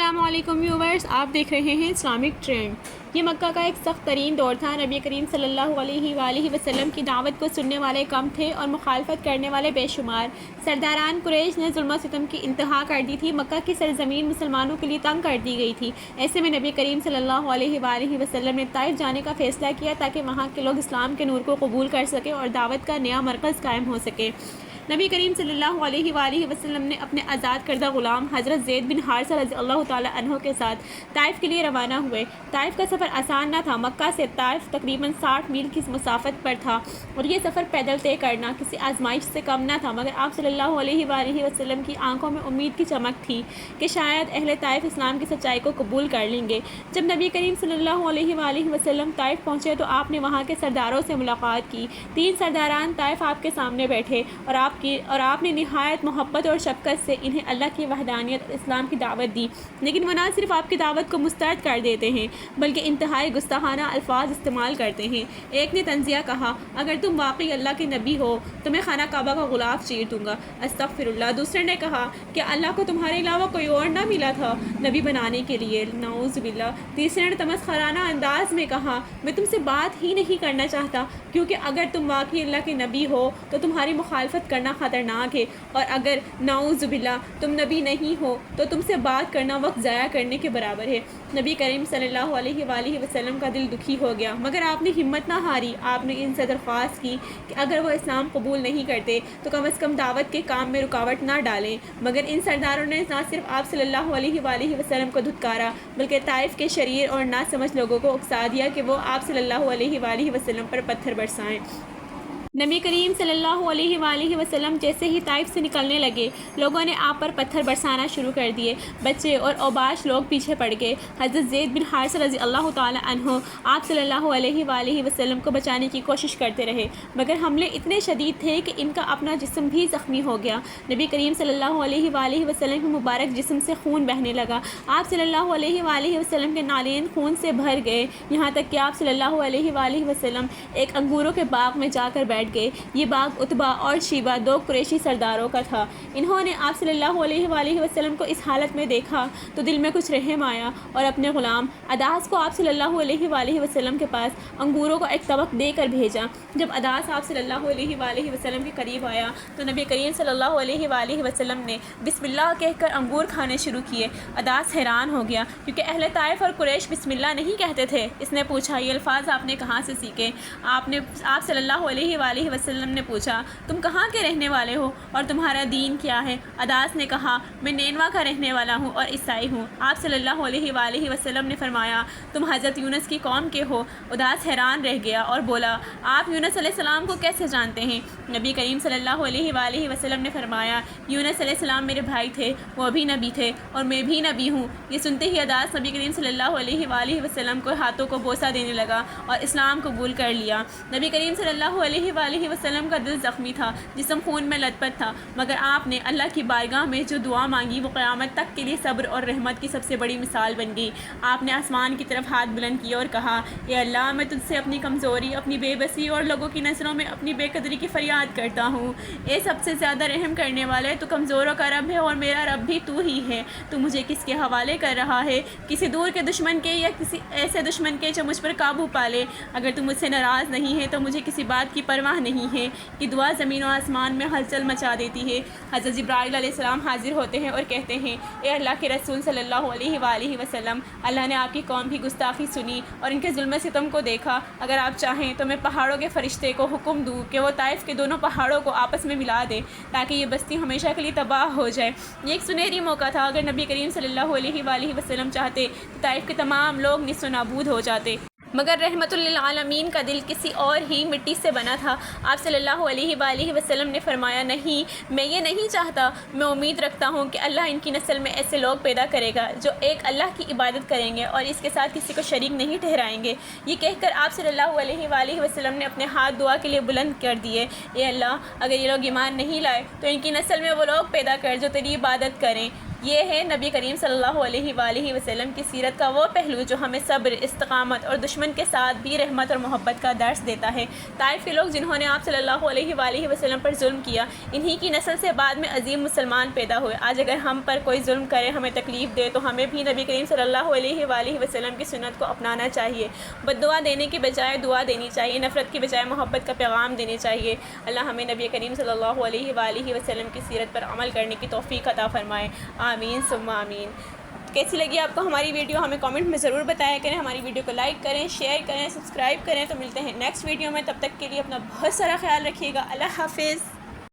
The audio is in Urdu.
السلام علیکم ویورز، آپ دیکھ رہے ہیں اسلامک ٹرینڈ۔ یہ مکہ کا ایک سخت ترین دور تھا۔ نبی کریم صلی اللہ علیہ وآلہ وسلم کی دعوت کو سننے والے کم تھے اور مخالفت کرنے والے بے شمار۔ سرداران قریش نے ظلم و ستم کی انتہا کر دی تھی۔ مکہ کی سرزمین مسلمانوں کے لیے تنگ کر دی گئی تھی۔ ایسے میں نبی کریم صلی اللہ علیہ وآلہ وسلم نے طائف جانے کا فیصلہ کیا تاکہ وہاں کے لوگ اسلام کے نور کو قبول کر سکیں اور دعوت کا نیا مرکز قائم ہو سکے۔ نبی کریم صلی اللہ علیہ وآلہ وسلم نے اپنے آزاد کردہ غلام حضرت زید بن حارثہ رضی اللہ تعالیٰ عنہ کے ساتھ طائف کے لیے روانہ ہوئے۔ طائف کا سفر آسان نہ تھا۔ مکہ سے طائف تقریباً 60 میل کی مسافت پر تھا اور یہ سفر پیدل طے کرنا کسی آزمائش سے کم نہ تھا، مگر آپ صلی اللہ علیہ وآلہ وسلم کی آنکھوں میں امید کی چمک تھی کہ شاید اہل طائف اسلام کی سچائی کو قبول کر لیں گے۔ جب نبی کریم صلی اللہ علیہ وآلہ وسلم طائف پہنچے تو آپ نے وہاں کے سرداروں سے ملاقات کی۔ 3 سرداران طائف آپ کے سامنے بیٹھے اور آپ نے نہایت محبت اور شفقت سے انہیں اللہ کی وحدانیت اور اسلام کی دعوت دی، لیکن وہ نہ صرف آپ کی دعوت کو مسترد کر دیتے ہیں بلکہ انتہائی گستاخانہ الفاظ استعمال کرتے ہیں۔ ایک نے طنزیہ کہا، اگر تم واقعی اللہ کے نبی ہو تو میں خانہ کعبہ کا غلاف چیر دوں گا، استغفر اللہ۔ دوسرے نے کہا کہ اللہ کو تمہارے علاوہ کوئی اور نہ ملا تھا نبی بنانے کے لیے، نعوذ باللہ۔ تیسرے نے تمسخرانہ انداز میں کہا، میں تم سے بات ہی نہیں کرنا چاہتا کیونکہ اگر تم واقعی اللہ کے نبی ہو تو تمہاری مخالفت کرنا خطرناک ہے، اور اگر نعوذ باللہ تم نبی نہیں ہو تو تم سے بات کرنا وقت ضائع کرنے کے برابر ہے۔ نبی کریم صلی اللہ علیہ وآلہ وسلم کا دل دکھی ہو گیا، مگر آپ نے ہمت نہ ہاری۔ آپ نے ان سے درخواست کی کہ اگر وہ اسلام قبول نہیں کرتے تو کم از کم دعوت کے کام میں رکاوٹ نہ ڈالیں، مگر ان سرداروں نے نہ صرف آپ صلی اللہ علیہ وآلہ وسلم کو دھتکارا بلکہ طائف کے شریر اور ناسمجھ لوگوں کو اکسا دیا کہ وہ آپ صلی اللہ علیہ وآلہ وسلم پر پتھر برسائیں۔ نبی کریم صلی اللہ علیہ وآلہ وسلم جیسے ہی طائف سے نکلنے لگے، لوگوں نے آپ پر پتھر برسانا شروع کر دیے۔ بچے اور اوباش لوگ پیچھے پڑ گئے۔ حضرت زید بن حارثہ رضی اللہ تعالیٰ عنہ آپ صلی اللہ علیہ وآلہ وسلم کو بچانے کی کوشش کرتے رہے، مگر حملے اتنے شدید تھے کہ ان کا اپنا جسم بھی زخمی ہو گیا۔ نبی کریم صلی اللہ علیہ وآلہ وسلم کے مبارک جسم سے خون بہنے لگا۔ آپ صلی اللہ علیہ وآلہ وسلم کے نالین خون سے بھر گئے، یہاں تک کہ آپ صلی اللہ علیہ وآلہ وسلم ایک انگوروں کے باغ میں جا کر بیٹھ گئے۔ یہ باغ عتبہ اور شیبہ 2 قریشی سرداروں کا تھا۔ انہوں نے آپ صلی اللہ علیہ وآلہ وسلم کو اس حالت میں دیکھا تو دل میں کچھ رحم آیا اور اپنے غلام اداس کو آپ صلی اللہ علیہ وآلہ وسلم کے پاس انگوروں کا ایک طبق دے کر بھیجا۔ جب اداس آپ صلی اللہ علیہ وآلہ وسلم کے قریب آیا تو نبی کریم صلی اللہ علیہ وآلہ وسلم نے بسم اللہ کہہ کر انگور کھانے شروع کیے۔ اداس حیران ہو گیا کیونکہ اہل طائف اور قریش بسم اللہ نہیں کہتے تھے۔ اس نے پوچھا، یہ الفاظ آپ نے کہاں سے سیکھے؟ آپ صلی اللہ علیہ وآلہ وسلم نے پوچھا، تم کہاں کے رہنے والے ہو اور تمہارا دین کیا ہے؟ اداس نے کہا، میں نینوا کا رہنے والا ہوں اور عیسائی ہوں۔ آپ صلی اللہ علیہ وآلہ وسلم نے فرمایا، تم حضرت یونس کی قوم کے ہو؟ اداس حیران رہ گیا اور بولا، آپ یونس علیہ السلام کو کیسے جانتے ہیں؟ نبی کریم صلی اللہ علیہ وآلہ وسلم نے فرمایا، یونس علیہ السلام میرے بھائی تھے، وہ بھی نبی تھے اور میں بھی نبی ہوں۔ یہ سنتے ہی اداس نبی کریم صلی اللہ علیہ وآلہ وسلم کو ہاتھوں کو بوسہ دینے لگا اور اسلام قبول کر لیا۔ نبی کریم صلی اللہ علیہ وآلہ وسلم کا دل زخمی تھا، جسم خون میں لت پت تھا، مگر آپ نے اللہ کی بارگاہ میں جو دعا مانگی وہ قیامت تک کے لیے صبر اور رحمت کی سب سے بڑی مثال بن گئی۔ آپ نے آسمان کی طرف ہاتھ بلند کیے اور کہا، اے اللہ، میں تجھ سے اپنی کمزوری، اپنی بے بسی اور لوگوں کی نظروں میں اپنی بے قدری کی فریاد کرتا ہوں۔ اے سب سے زیادہ رحم کرنے والے، تو کمزوروں کا رب ہے اور میرا رب بھی تو ہی ہے۔ تو مجھے کس کے حوالے کر رہا ہے؟ کسی دور کے دشمن کے یا کسی ایسے دشمن کے جو مجھ پر قابو پالے؟ اگر تم مجھ سے ناراض نہیں ہے تو مجھے کسی بات کی پرواہ نہیں ہے۔ یہ دعا زمین و آسمان میں ہلچل مچا دیتی ہے۔ حضرت جبرائیل علیہ السلام حاضر ہوتے ہیں اور کہتے ہیں، اے اللہ کے رسول صلی اللہ علیہ وآلہ وسلم، اللہ نے آپ کی قوم کی گستاخی سنی اور ان کے ظلم ستم کو دیکھا۔ اگر آپ چاہیں تو میں پہاڑوں کے فرشتے کو حکم دوں کہ وہ طائف کے دونوں پہاڑوں کو آپس میں ملا دے تاکہ یہ بستی ہمیشہ کے لیے تباہ ہو جائے۔ یہ ایک سنہری موقع تھا۔ اگر نبی کریم صلی اللہ علیہ وآلہ وسلم چاہتے تو طائف کے تمام لوگ نیست و نابود ہو جاتے، مگر رحمت للعالمین کا دل کسی اور ہی مٹی سے بنا تھا۔ آپ صلی اللہ علیہ وآلہ وسلم نے فرمایا، نہیں، میں یہ نہیں چاہتا۔ میں امید رکھتا ہوں کہ اللہ ان کی نسل میں ایسے لوگ پیدا کرے گا جو ایک اللہ کی عبادت کریں گے اور اس کے ساتھ کسی کو شریک نہیں ٹھہرائیں گے۔ یہ کہہ کر آپ صلی اللہ علیہ وآلہ وسلم نے اپنے ہاتھ دعا کے لیے بلند کر دیے، اے اللہ، اگر یہ لوگ ایمان نہیں لائے تو ان کی نسل میں وہ لوگ پیدا کر جو تیری عبادت کریں۔ یہ ہے نبی کریم صلی اللہ علیہ وآلہ وسلم کی سیرت کا وہ پہلو جو ہمیں صبر، استقامت اور دشمن کے ساتھ بھی رحمت اور محبت کا درس دیتا ہے۔ طائف کے لوگ جنہوں نے آپ صلی اللہ علیہ وآلہ وسلم پر ظلم کیا، انہی کی نسل سے بعد میں عظیم مسلمان پیدا ہوئے۔ آج اگر ہم پر کوئی ظلم کرے، ہمیں تکلیف دے، تو ہمیں بھی نبی کریم صلی اللہ علیہ وآلہ وسلم کی سنت کو اپنانا چاہیے۔ بد دعا دینے کی بجائے دعا دینی چاہیے، نفرت کی بجائے محبت کا پیغام دینے چاہیے۔ اللہ ہمیں نبی کریم صلی اللہ علیہ وآلہ وسلم کی سیرت پر عمل کرنے کی توفیق عطا فرمائے، آمین ثم آمین۔ کیسی لگی آپ کو ہماری ویڈیو؟ ہمیں کامنٹ میں ضرور بتایا کریں۔ ہماری ویڈیو کو لائک کریں، شیئر کریں، سبسکرائب کریں۔ تو ملتے ہیں نیکسٹ ویڈیو میں، تب تک کے لیے اپنا بہت سارا خیال رکھیے گا۔ اللہ حافظ۔